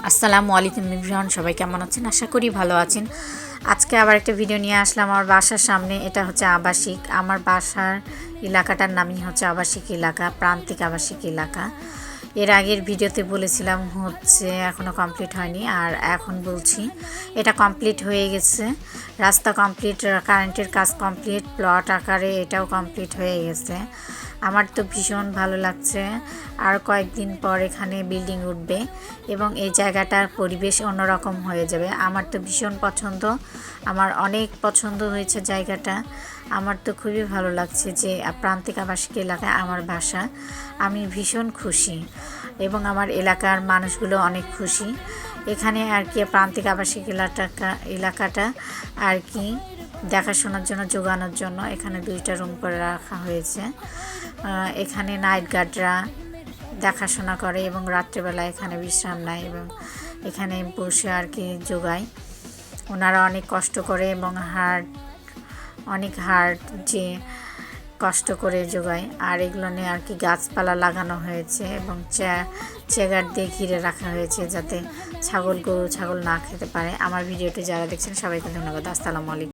আসসালামু আলাইকুম এভরিওয়ান, সবাই কেমন আছেন? আশা করি ভালো আছেন। আজকে আবার একটা ভিডিও নিয়ে আসলাম আমার বাসার সামনে। এটা হচ্ছে আবাসিক, আমার বাসার এলাকাটার নামই হচ্ছে আবাসিক এলাকা, প্রান্তিক আবাসিক এলাকা। এর আগের ভিডিওতে বলেছিলাম হচ্ছে এখনও কমপ্লিট হয়নি, আর এখন বলছি এটা কমপ্লিট হয়ে গেছে। রাস্তা কমপ্লিট, কারেন্টের কাজ কমপ্লিট, প্লট আকারে এটাও কমপ্লিট হয়ে গেছে। আমার তো ভীষণ ভালো লাগছে। আর কয়েকদিন পর এখানে বিল্ডিং উঠবে এবং এই জায়গাটার পরিবেশ অন্যরকম হয়ে যাবে। আমার তো ভীষণ পছন্দ, আমার অনেক পছন্দ হয়েছে জায়গাটা। আমার তো খুবই ভালো লাগছে যে প্রান্তিক আবাসিক এলাকায় আমার বাসা। আমি ভীষণ খুশি এবং আমার এলাকার মানুষগুলো অনেক খুশি। এখানে আর কি প্রান্তিক আবাসিক এলাকাটা আর কি দেখাশোনার জন্য, যোগানোর জন্য এখানে 2টা রুম করে রাখা হয়েছে। এখানে নাইট গার্ডরা দেখাশোনা করে এবং রাত্রেবেলা এখানে বিশ্রাম নেয় এবং এখানে বসে আর কি যোগায়। ওনারা অনেক কষ্ট করে এবং অনেক হার্ড যে কষ্ট করে যোগায়। আর এগুলো নিয়ে আর কি গাছপালা লাগানো হয়েছে এবং চেগার দিয়ে ঘিরে রাখা হয়েছে যাতে গরু ছাগল না খেতে পারে। আমার ভিডিওটি যারা দেখছেন সবাইকে ধন্যবাদ। আসসালামু আলাইকুম।